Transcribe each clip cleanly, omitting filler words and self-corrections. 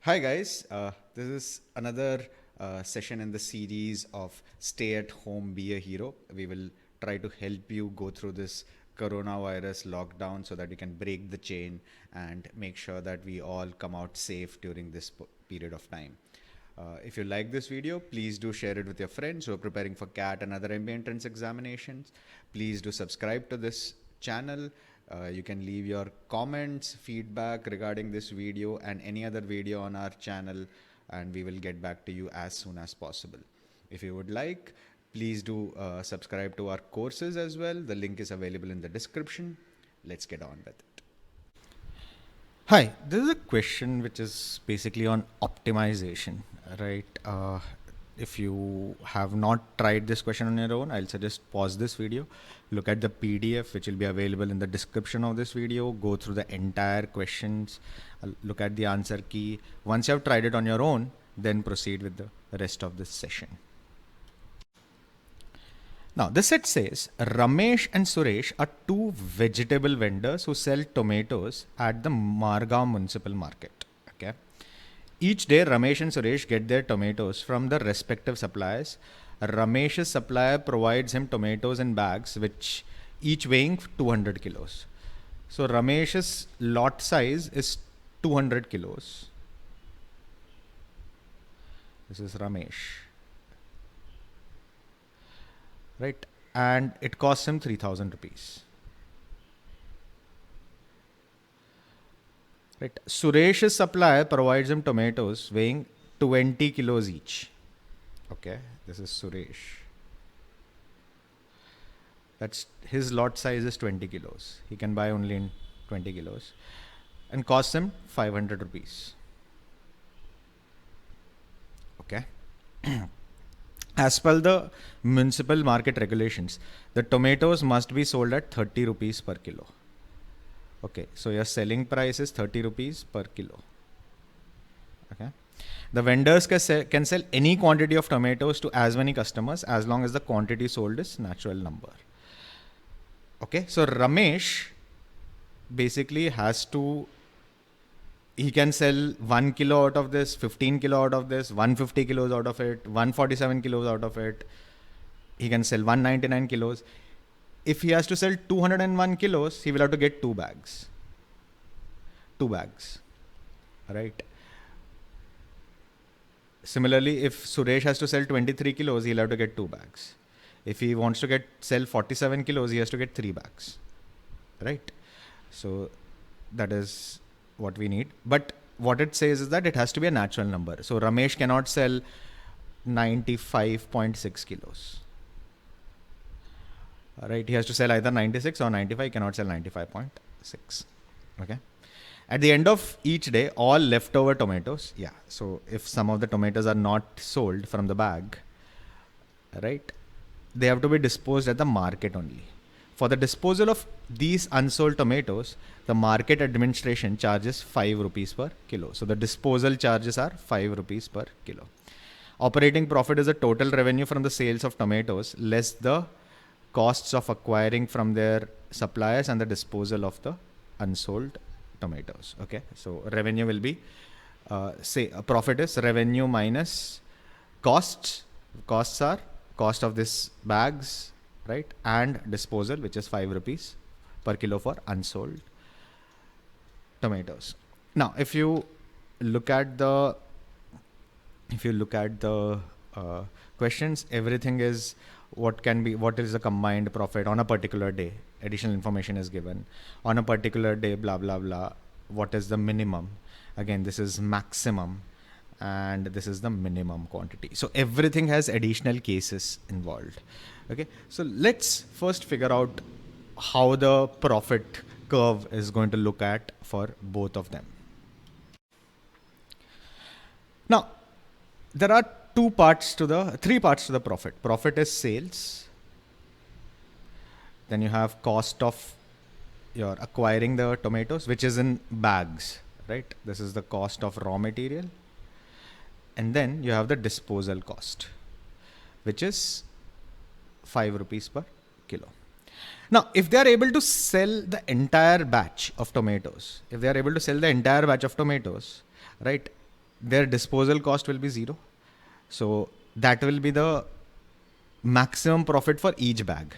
Hi, guys. This is another session in the series of Stay at Home, Be a Hero. We will try to help you go through this coronavirus lockdown so that you can break the chain and make sure that we all come out safe during this period of time. If you like this video, please do share it with your friends who are preparing for CAT and other MBA entrance examinations. Please do subscribe to this channel. You can leave your comments, feedback regarding this video and any other video on our channel, and we will get back to you as soon as possible. If you would like, please do subscribe to our courses as well. The link is available in the description. Let's get on with it. Hi, this is a question which is basically on optimization, right? If you have not tried this question on your own, I'll suggest pause this video, look at the PDF which will be available in the description of this video, go through the entire questions, look at the answer key. Once you have tried it on your own, then proceed with the rest of this session. Now, this set says Ramesh and Suresh are two vegetable vendors who sell tomatoes at the Margaon Municipal Market. Okay. Each day, Ramesh and Suresh get their tomatoes from the respective suppliers. Ramesh's supplier provides him tomatoes in bags, which each weighing 200 kilos. So, Ramesh's lot size is 200 kilos. This is Ramesh. Right, and it costs him 3,000 rupees. Right, Suresh's supplier provides him tomatoes weighing 20 kilos each. Okay, this is Suresh. That's his lot size is 20 kilos. He can buy only in 20 kilos and costs him 500 rupees. Okay. As per the municipal market regulations, the tomatoes must be sold at 30 rupees per kilo. Okay, so your selling price is 30 rupees per kilo. Okay. The vendors can sell any quantity of tomatoes to as many customers as long as the quantity sold is natural number. Okay, so Ramesh basically he can sell 1 kilo out of this, 15 kilo out of this, 150 kilos out of it, 147 kilos out of it. He can sell 199 kilos. If he has to sell 201 kilos, he will have to get 2 bags. 2 bags. Right. Similarly, if Suresh has to sell 23 kilos, he'll have to get 2 bags. If he wants to sell 47 kilos, he has to get 3 bags. Right. So that is what we need. But what it says is that it has to be a natural number. So Ramesh cannot sell 95.6 kilos. Right, he has to sell either 96 or 95. He cannot sell 95.6. Okay. At the end of each day, all leftover tomatoes. Yeah. So if some of the tomatoes are not sold from the bag, right, they have to be disposed at the market only. For the disposal of these unsold tomatoes, the market administration charges 5 rupees per kilo. So the disposal charges are 5 rupees per kilo. Operating profit is the total revenue from the sales of tomatoes less the costs of acquiring from their suppliers and the disposal of the unsold tomatoes. Okay, so revenue will be profit is revenue minus costs. Costs are cost of this bags, right, and disposal, which is 5 rupees per kilo for unsold tomatoes. Now, if you look at the questions, everything is what is the combined profit on a particular day. Additional information is given on a particular day, blah blah blah. What is the minimum? Again, this is maximum and this is the minimum quantity. So everything has additional cases involved. Okay, so let's first figure out how the profit curve is going to look at for both of them. Now, there are three parts to the profit. Profit is sales. Then you have cost of your acquiring the tomatoes, which is in bags, right? This is the cost of raw material. And then you have the disposal cost, which is 5 rupees per kilo. Now, if they are able to sell the entire batch of tomatoes, right, their disposal cost will be 0. So that will be the maximum profit for each bag.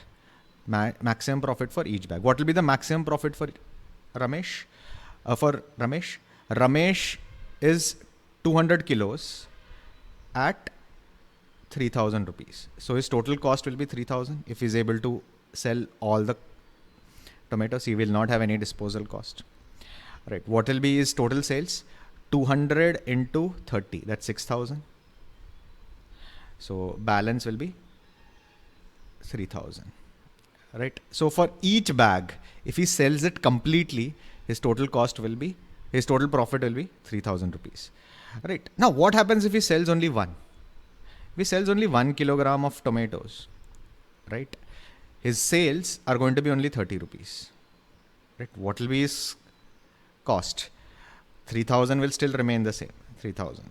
Maximum profit for each bag. What will be the maximum profit for Ramesh? Ramesh is 200 kilos at 3,000 rupees. So his total cost will be 3,000. If he's able to sell all the tomatoes, he will not have any disposal cost. Right. What will be his total sales? 200 into 30. That's 6,000. So balance will be 3,000. Right. So for each bag, if he sells it completely, his total profit will be 3,000 rupees. Right. Now what happens if he sells only one? If he sells only 1 kilogram of tomatoes, right? His sales are going to be only 30 rupees. Right. What will be his cost? 3,000 will still remain the same. 3,000.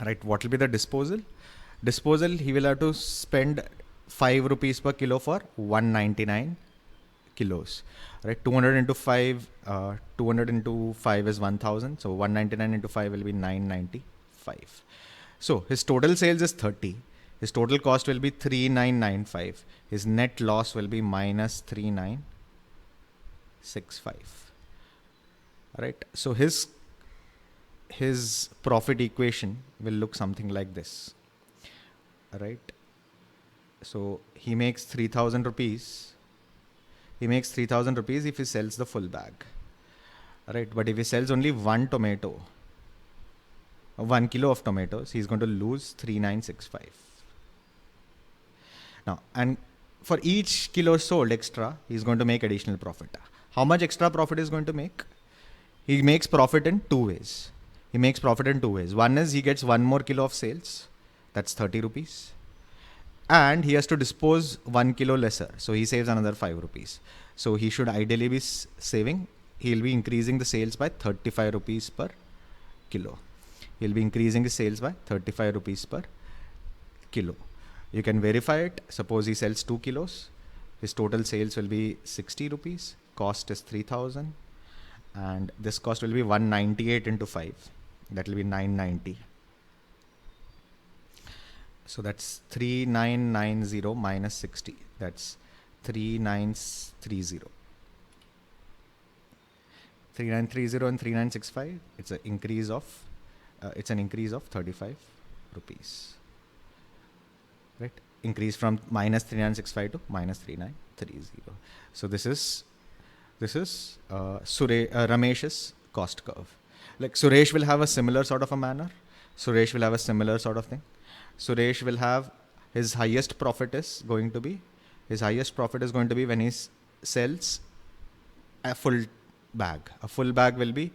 Right. What will be the disposal? Disposal, he will have to spend 5 rupees per kilo for 199 kilos. Right. 200 into 5 is 1,000. So 199 into 5 will be 995. So his total sales is 30. His total cost will be 3,995. His net loss will be minus 3,965. Right. So his profit equation will look something like this. Right. So he makes 3,000 rupees. He makes 3,000 rupees if he sells the full bag. Right. But if he sells only 1 kilo of tomatoes, he's going to lose 3,965. Now, and for each kilo sold extra, he's going to make additional profit. How much extra profit is going to make? He makes profit in two ways. One is he gets 1 more kilo of sales. That's 30 rupees. And he has to dispose 1 kilo lesser. So he saves another 5 rupees. So he should ideally be saving. He'll be increasing the sales by 35 rupees per kilo. He'll be increasing his sales by 35 rupees per kilo. You can verify it. Suppose he sells 2 kilos. His total sales will be 60 rupees. Cost is 3,000. And this cost will be 198 into 5. That will be 990. So that's 3,990 minus 60. That's 3,930. 3,930 and 3,965. It's an increase of 35 rupees. Right? Increase from minus 3,965 to minus 3,930. So this is Ramesh's cost curve. Like Suresh will have a similar sort of a manner. Suresh will have a similar sort of thing. Suresh will have his highest profit is going to be when he sells a full bag. A full bag will be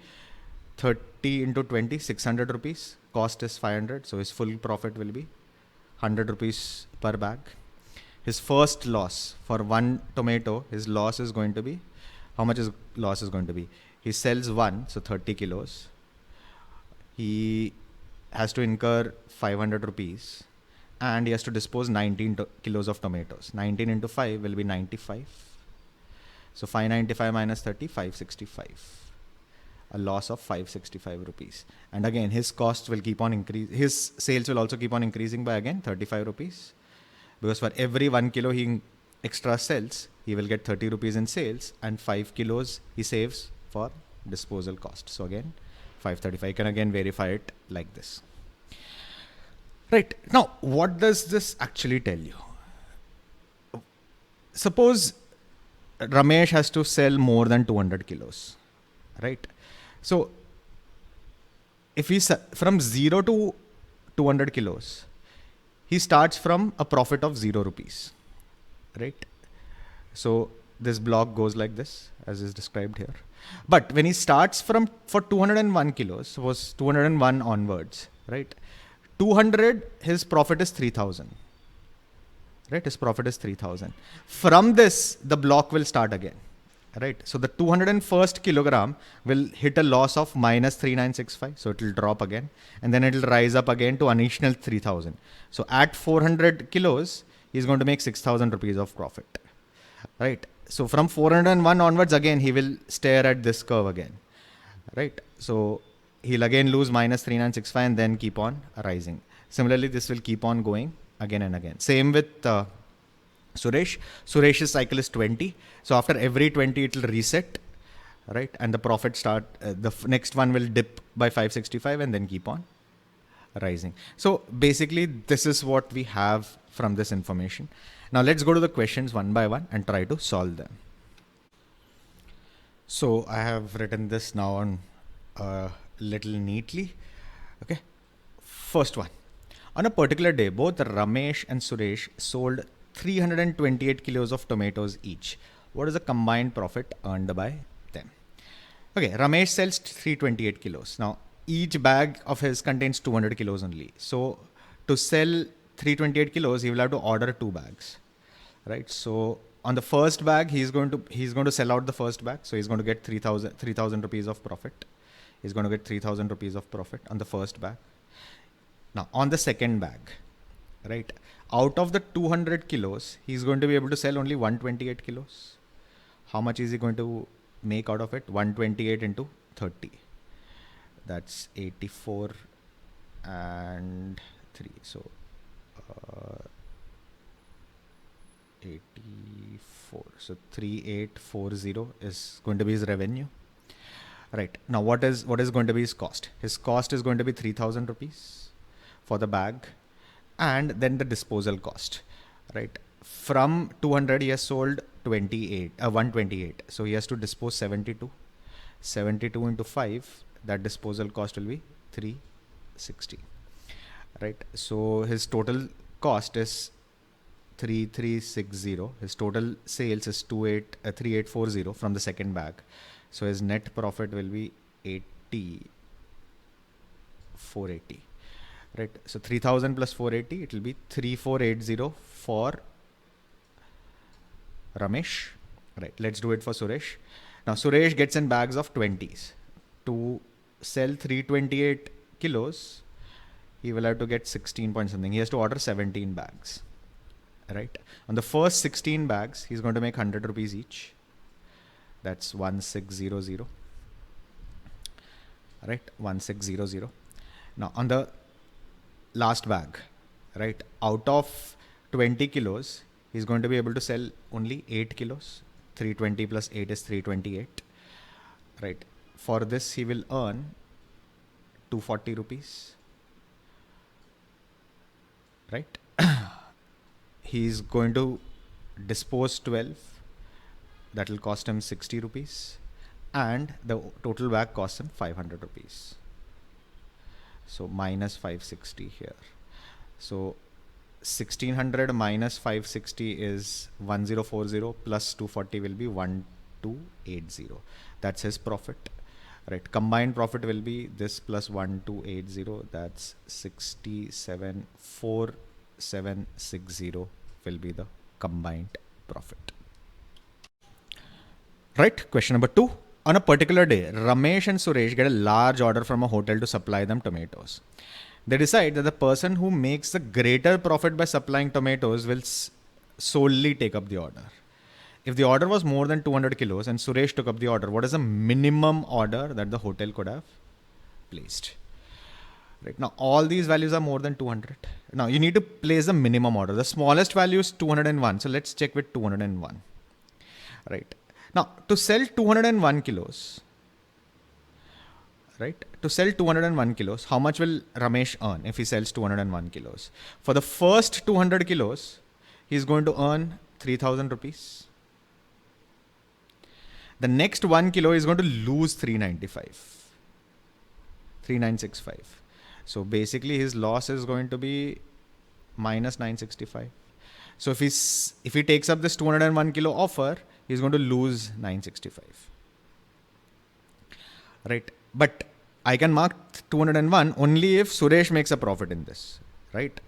30 into 20, 600 rupees. Cost is 500. So his full profit will be 100 rupees per bag. His first loss for 1 tomato, his loss is going to be, how much his loss is going to be? He sells 1, so 30 kilos. He has to incur 500 rupees and he has to dispose 19 kilos of tomatoes. 19 into 5 will be 95. So 595 minus 30, 565. A loss of 565 rupees. And again, his costs will keep on increasing. His sales will also keep on increasing by again 35 rupees. Because for every 1 kilo he extra sells, he will get 30 rupees in sales and 5 kilos he saves for disposal cost. So again, 535. You can again verify it like this. Right. Now, what does this actually tell you? Suppose Ramesh has to sell more than 200 kilos. Right. So, if he from 0 to 200 kilos, he starts from a profit of 0 rupees. Right. So, this block goes like this, as is described here. But when he starts for 201 kilos, suppose 201 onwards, right? 200, his profit is 3,000. Right? His profit is 3,000. From this, the block will start again. Right? So the 201st kilogram will hit a loss of minus 3,965. So it will drop again. And then it will rise up again to an additional 3,000. So at 400 kilos, he's going to make 6,000 rupees of profit. Right? So from 401 onwards, again, he will stare at this curve again. Right? So He'll again lose minus 3965 and then keep on rising. Similarly, this will keep on going again and again. Same with Suresh. Suresh's cycle is 20. So after every 20, it will reset, right? And the profit start, next one will dip by 565 and then keep on rising. So basically, this is what we have from this information. Now let's go to the questions one by one and try to solve them. So I have written this now on little neatly. Okay. First one. On a particular day, both Ramesh and Suresh sold 328 kilos of tomatoes each. What is the combined profit earned by them? Okay, Ramesh sells 328 kilos. Now, each bag of his contains 200 kilos only. So, to sell 328 kilos, he will have to order 2 bags, right? So, on the first bag, he's going to sell out the first bag. So, he's going to get 3,000 rupees of profit. He's going to get 3,000 rupees of profit on the first bag. Now, on the second bag, right, out of the 200 kilos, he's going to be able to sell only 128 kilos. How much is he going to make out of it? 128 into 30. That's 84 and 3. So, 84. So, 3840 is going to be his revenue. Right. Now, what is going to be his cost? His cost is going to be 3,000 rupees for the bag, and then the disposal cost, right? From 200, he has sold 128. So he has to dispose 72. 72 into 5, that disposal cost will be 360, right? So his total cost is 3360. His total sales is 3840 from the second bag. So his net profit will be 480. Right, so 3,000 plus 480, it will be 3480 for Ramesh. Right, let's do it for Suresh. Now Suresh gets in bags of 20s. To sell 328 kilos, he will have to get 16 point something. He has to order 17 bags. Right, on the first 16 bags, he's going to make 100 rupees each. That's 1600. Right, 1600. Now on the last bag, right, out of 20 kilos, he's going to be able to sell only 8 kilos. 320 plus 8 is 328. Right. For this, he will earn 240 rupees. Right. He's going to dispose 12. That will cost him 60 rupees. And the total bag costs him 500 rupees. So minus 560 here. So 1600 minus 560 is 1040 plus 240 will be 1280. That's his profit. Right. Combined profit will be this plus 1280. That's 47,4760 will be the combined profit. Right. Question number 2. On a particular day, Ramesh and Suresh get a large order from a hotel to supply them tomatoes. They decide that the person who makes the greater profit by supplying tomatoes will solely take up the order. If the order was more than 200 kilos and Suresh took up the order, what is the minimum order that the hotel could have placed? Right. Now, all these values are more than 200. Now, you need to place the minimum order. The smallest value is 201. So, let's check with 201. Right. Now, to sell 201 kilos, right? To sell 201 kilos, how much will Ramesh earn if he sells 201 kilos? For the first 200 kilos, he's going to earn 3,000 rupees. The next 1 kilo is going to lose 3,965. So basically his loss is going to be minus 965. So if he takes up this 201 kilo offer, he's going to lose 965. Right? But I can mark 201 only if Suresh makes a profit in this. Right?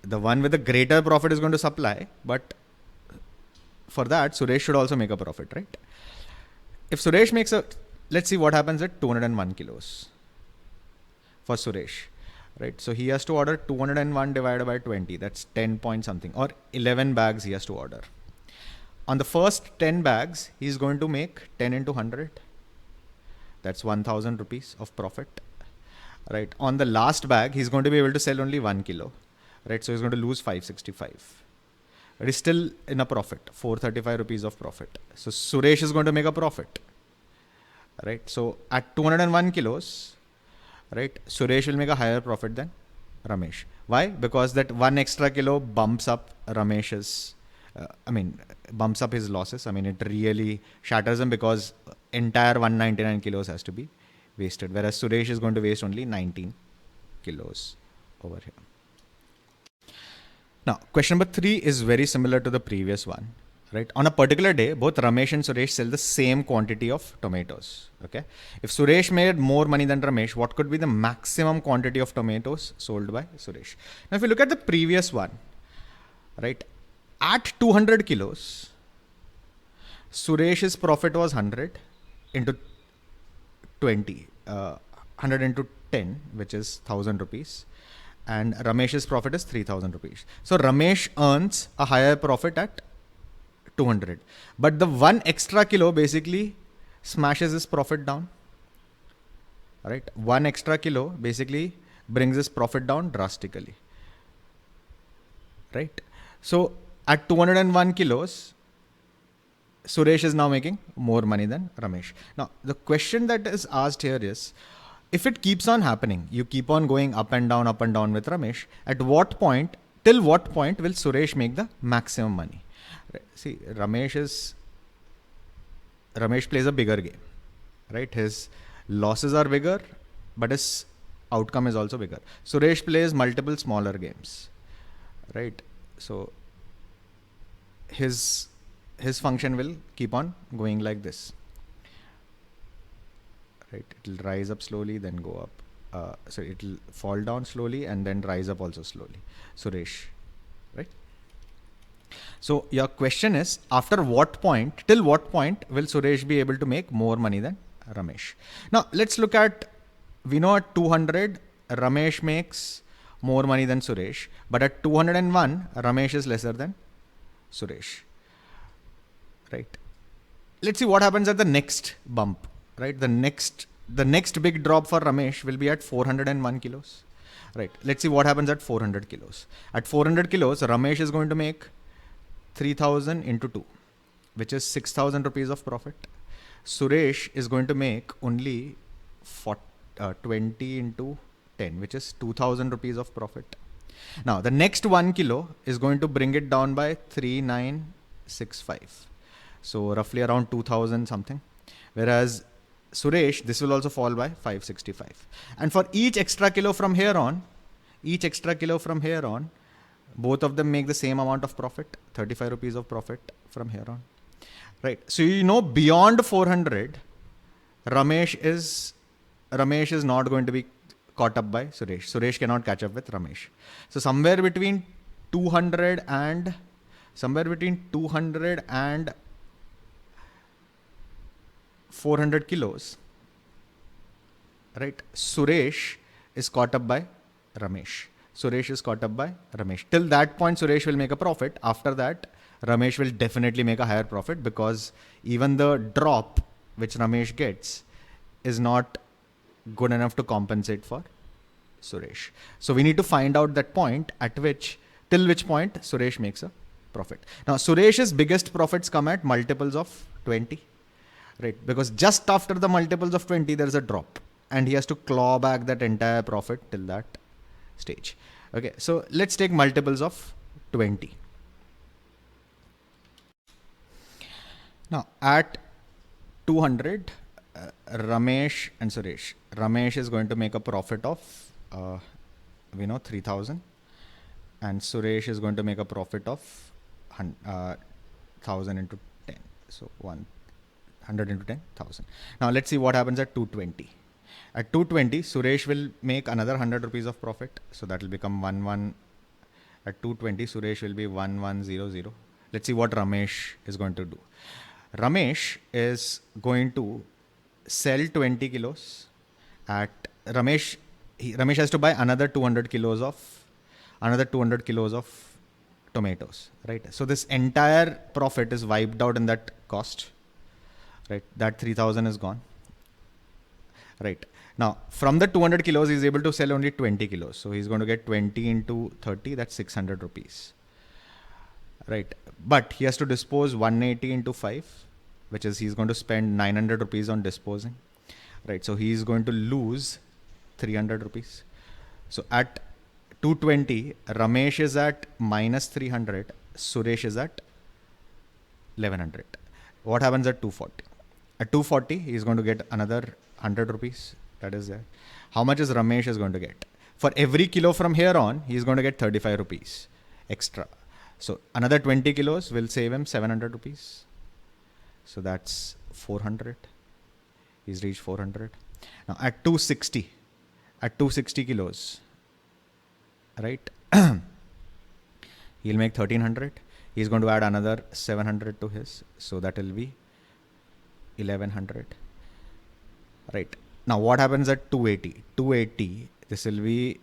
The one with the greater profit is going to supply, but for that, Suresh should also make a profit, right? If Suresh makes let's see what happens at 201 kilos for Suresh, right? So he has to order 201 divided by 20. That's 10 point something, or 11 bags he has to order. On the first 10 bags, he's going to make 10 into 100. That's 1,000 rupees of profit. right? On the last bag, he's going to be able to sell only 1 kilo, right? So he's going to lose 565. It is still in a profit, 435 rupees of profit. So Suresh is going to make a profit, right? So at 201 kilos, right, Suresh will make a higher profit than Ramesh. Why? Because that 1 extra kilo bumps up Ramesh's, bumps up his losses. I mean, it really shatters him because entire 199 kilos has to be wasted, whereas Suresh is going to waste only 19 kilos over here. Now, question number 3 is very similar to the previous one, right? On a particular day, both Ramesh and Suresh sell the same quantity of tomatoes, okay? If Suresh made more money than Ramesh, what could be the maximum quantity of tomatoes sold by Suresh? Now, if you look at the previous one, right, at 200 kilos, Suresh's profit was 100 into 20, 100 into 10, which is 1000 rupees. And Ramesh's profit is 3000 rupees. So Ramesh earns a higher profit at 200. But the 1 extra kilo basically smashes his profit down. Right? 1 extra kilo basically brings his profit down drastically. Right? So at 201 kilos, Suresh is now making more money than Ramesh. Now, the question that is asked here is, if it keeps on happening, you keep on going up and down with Ramesh, at what point, till what point will Suresh make the maximum money? See, Ramesh plays a bigger game, right? His losses are bigger, but his outcome is also bigger. Suresh plays multiple smaller games, right? So his function will keep on going like this. Right, it will rise up slowly, then go up. So it will fall down slowly and then rise up also slowly. Suresh, right? So your question is, after what point, till what point will Suresh be able to make more money than Ramesh? Now let's look at, we know at 200, Ramesh makes more money than Suresh, but at 201, Ramesh is lesser than Suresh, right? Let's see what happens at the next bump. Right, the next big drop for Ramesh will be at 401 kilos. Right, let's see what happens at 400 kilos. At 400 kilos, Ramesh is going to make 3000 into 2, which is 6000 rupees of profit. Suresh is going to make only 20 into 10, which is 2000 rupees of profit. Now, the next 1 kilo is going to bring it down by 3965. So, roughly around 2000 something. Whereas Suresh, this will also fall by 565. And for each extra kilo from here on, both of them make the same amount of profit, 35 rupees of profit from here on. Right. So you know, beyond 400, Ramesh is not going to be caught up by Suresh. Suresh cannot catch up with Ramesh. So somewhere between 200 and 400 kilos, right? Suresh is caught up by Ramesh. Till that point, Suresh will make a profit. After that, Ramesh will definitely make a higher profit, because even the drop which Ramesh gets is not good enough to compensate for Suresh. So we need to find out that point till which point Suresh makes a profit. Now, Suresh's biggest profits come at multiples of 20. Right, because just after the multiples of 20, there is a drop, and he has to claw back that entire profit till that stage. Okay, so let's take multiples of 20. Now, at 200, Ramesh and Suresh. Ramesh is going to make a profit of, 3000, and Suresh is going to make a profit of 1000 into 10. So 100 into 10,000. Now let's see what happens at 220. At 220, Suresh will make another 100 rupees of profit. So that will become 11. At 220, Suresh will be 1100. Let's see what Ramesh is going to do. Ramesh is going to sell 20 kilos at Ramesh has to buy another 200 kilos of tomatoes, right? So this entire profit is wiped out in that cost. Right, that 3000 is gone. Right. Now, from the 200 kilos, he's able to sell only 20 kilos. So he's going to get 20 into 30, that's 600 rupees. Right. But he has to dispose 180 into 5, which is he's going to spend 900 rupees on disposing. Right. So he's going to lose 300 rupees. So at 220, Ramesh is at minus 300, Suresh is at 1100. What happens at 240? At 240, he's going to get another 100 rupees. That is there. How much is Ramesh is going to get? For every kilo from here on, he's going to get 35 rupees extra. So another 20 kilos will save him 700 rupees. So that's 400. He's reached 400. Now at 260 kilos, right? He'll make 1300. He's going to add another 700 to his. So that will be 1100. Right. Now what happens at 280? 280, this will be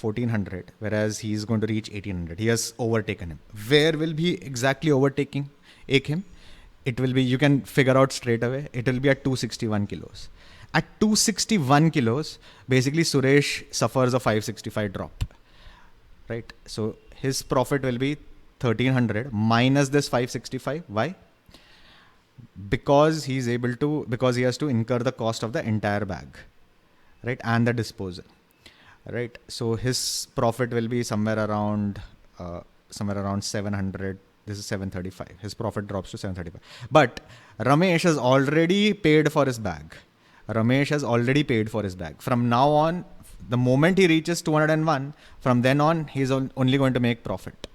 1400, whereas he is going to reach 1800. He has overtaken him. Where will be exactly overtaking him? It will be, you can figure out straight away, it will be at 261 kilos. At 261 kilos, basically Suresh suffers a 565 drop, right? So his profit will be 1300 minus this 565. Why? Because he has to incur the cost of the entire bag, right? And the disposal. Right, so his profit will be somewhere around 700. This is 735. His profit drops to 735. But Ramesh has already paid for his bag. From now on, the moment he reaches 201, from then on, he's only going to make profit.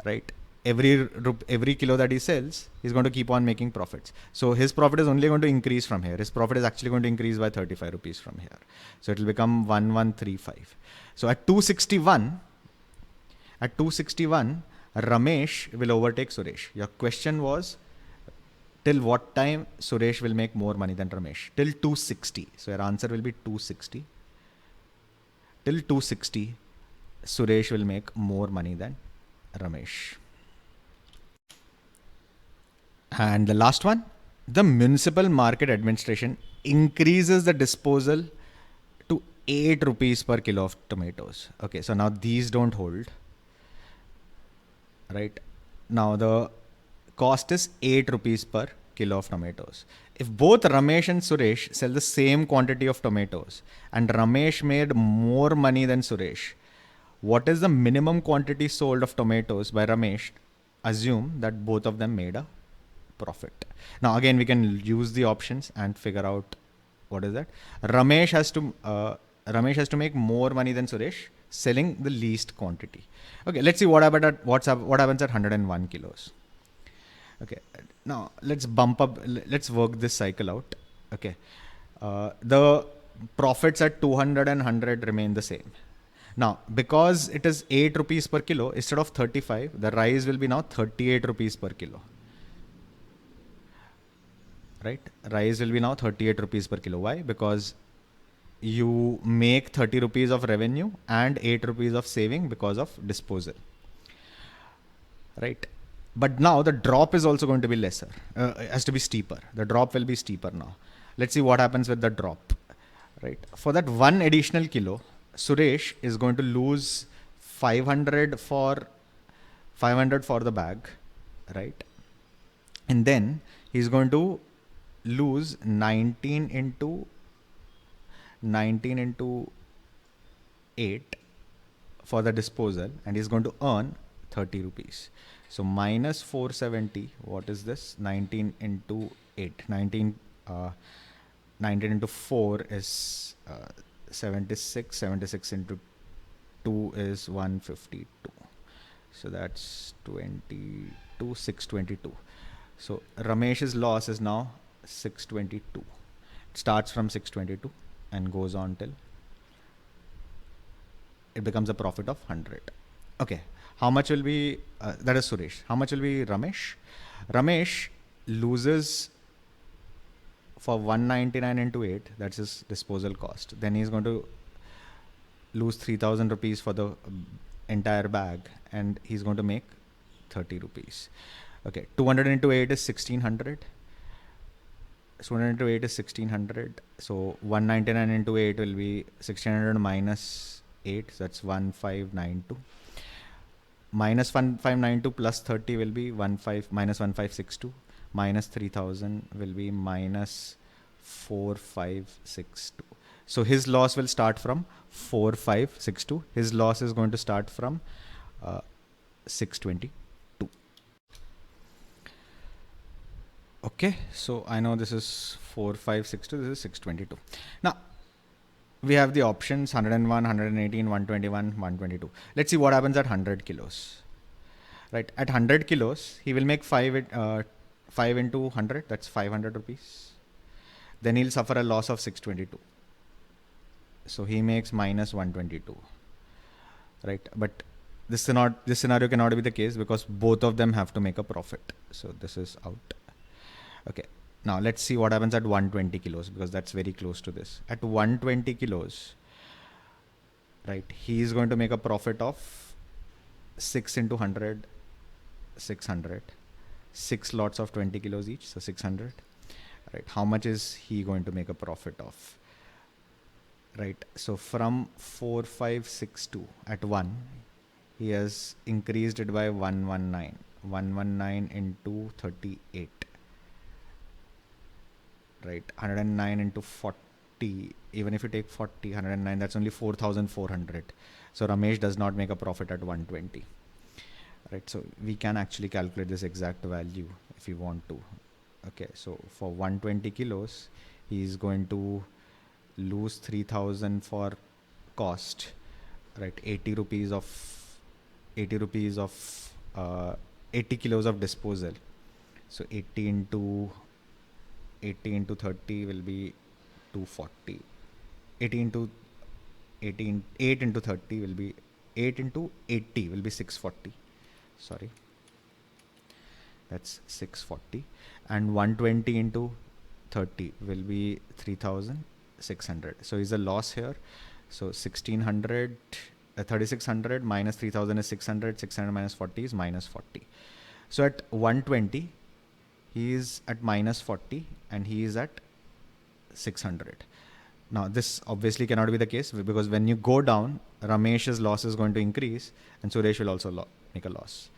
Right, every kilo that he sells, he's going to keep on making profits. So his profit is only going to increase from here. His profit is actually going to increase by 35 rupees from here. So it will become 1135. So at 261, Ramesh will overtake Suresh. Your question was, till what time Suresh will make more money than Ramesh? Till 260. So your answer will be 260. Till 260, Suresh will make more money than Ramesh. And the last one, the Municipal Market Administration increases the disposal to 8 rupees per kilo of tomatoes. Okay, so now these don't hold. Right, now the cost is 8 rupees per kilo of tomatoes. If both Ramesh and Suresh sell the same quantity of tomatoes and Ramesh made more money than Suresh, what is the minimum quantity sold of tomatoes by Ramesh? Assume that both of them made a profit. Now again, we can use the options and figure out what is that. Ramesh has to make more money than Suresh, selling the least quantity. Okay, let's see what happens at 101 kilos. Okay, now let's work this cycle out. Okay, the profits at 200 and 100 remain the same. Now, because it is 8 rupees per kilo, instead of 35, the rice will be now 38 rupees per kilo. Right? Rice will be now 38 rupees per kilo. Why? Because you make 30 rupees of revenue and 8 rupees of saving because of disposal. Right? But now the drop is also going to be lesser. It has to be steeper. The drop will be steeper now. Let's see what happens with the drop. Right? For that one additional kilo, Suresh is going to lose 500 for the bag, right? And then he's going to lose 19 into 8 for the disposal, and he's going to earn 30 rupees. So minus 470, what is this? 19 into 8. 19 into 4 is 76. 76 into 2 is 152. So that's 22, 622. So Ramesh's loss is now 622. It starts from 622 and goes on till it becomes a profit of 100. Okay. How much will be, that is Suresh. How much will be Ramesh? Ramesh loses for 199 into 8, that's his disposal cost. Then he's going to lose 3000 rupees for the entire bag, and he's going to make 30 rupees. Okay, 200 into 8 is 1600. So 100 into 8 is 1600. So 199 into 8 will be 1600 minus 8. So that's 1592. Minus 1592 plus 30 will be 1562. Minus 3000 will be minus 4562. So his loss will start from 4562. His loss is going to start from 622. Okay, so I know this is 4562, this is 622. Now we have the options 101, 118, 121, 122. Let's see what happens at 100 kilos. Right, at 100 kilos, he will make 5 into 100, that's 500 rupees. Then he'll suffer a loss of 622. So he makes minus 122. Right, but this scenario cannot be the case because both of them have to make a profit. So this is out. Okay, now let's see what happens at 120 kilos because that's very close to this. At 120 kilos, right, he is going to make a profit of 6 into 100, 600. 6 lots of 20 kilos each, so 600. Right, how much is he going to make a profit of? Right, so from 4562 at 1, he has increased it by 119. 119 into 38. Right, 109 into 40, even if you take 40, 109, that's only 4,400. So Ramesh does not make a profit at 120. Right, so we can actually calculate this exact value if you want to. Okay, so for 120 kilos, he is going to lose 3,000 for cost. Right, 80 rupees of 80 kilos of disposal. So 80 into 30 will be 240. 8 into 30 will be 8 into 80 will be 640. Sorry, that's 640. And 120 into 30 will be 3,600. So is a loss here. So 1600, 3600 minus 3000 is 600. 600 minus 40 is minus 40. So at 120, he is at minus 40 and he is at 600. Now this obviously cannot be the case because when you go down, Ramesh's loss is going to increase and Suresh will also make a loss.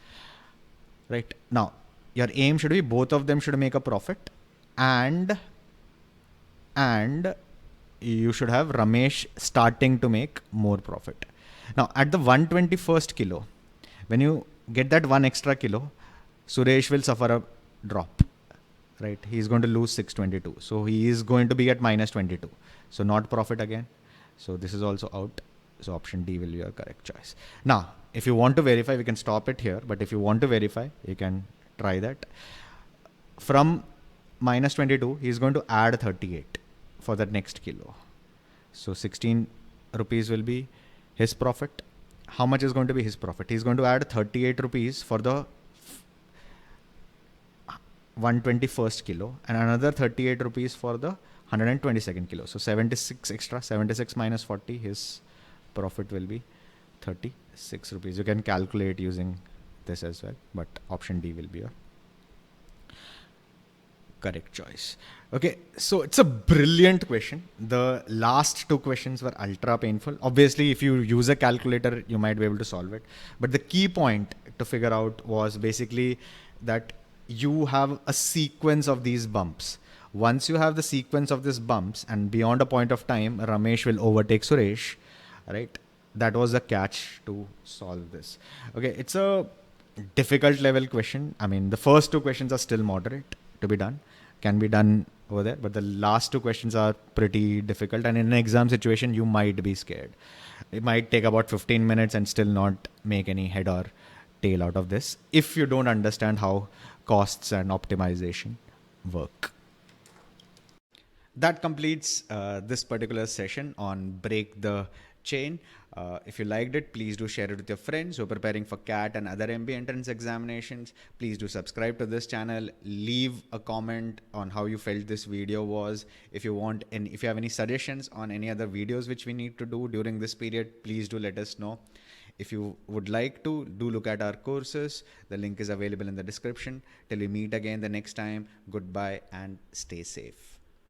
Right, now your aim should be both of them should make a profit and you should have Ramesh starting to make more profit. Now at the 121st kilo, when you get that 1 extra kilo, Suresh will suffer a drop. Right, he is going to lose 622. So he is going to be at minus 22. So not profit again. So this is also out. So option D will be your correct choice. Now, if you want to verify, we can stop it here. But if you want to verify, you can try that. From minus 22, he is going to add 38 for that next kilo. So 16 rupees will be his profit. How much is going to be his profit? He is going to add 38 rupees for the 121st kilo and another 38 rupees for the 122nd kilo. So 76 extra, 76 minus 40, his profit will be 36 rupees. You can calculate using this as well, but option D will be your correct choice. Okay, so it's a brilliant question. The last two questions were ultra painful. Obviously, if you use a calculator, you might be able to solve it. But the key point to figure out was basically that you have a sequence of these bumps. Once you have the sequence of these bumps and beyond a point of time, Ramesh will overtake Suresh, right? That was the catch to solve this. Okay, it's a difficult level question. I mean, the first two questions are still moderate to be done, can be done over there, but the last two questions are pretty difficult. And in an exam situation, you might be scared. It might take about 15 minutes and still not make any head or tail out of this if you don't understand how costs and optimization work. That completes this particular session on Break the Chain. If you liked it, please do share it with your friends who are preparing for CAT and other MBA entrance examinations. Please do subscribe to this channel. Leave a comment on how you felt this video was. If you want, and if you have any suggestions on any other videos which we need to do during this period, please do let us know. If you would like to, do look at our courses. The link is available in the description. Till we meet again the next time, goodbye and stay safe.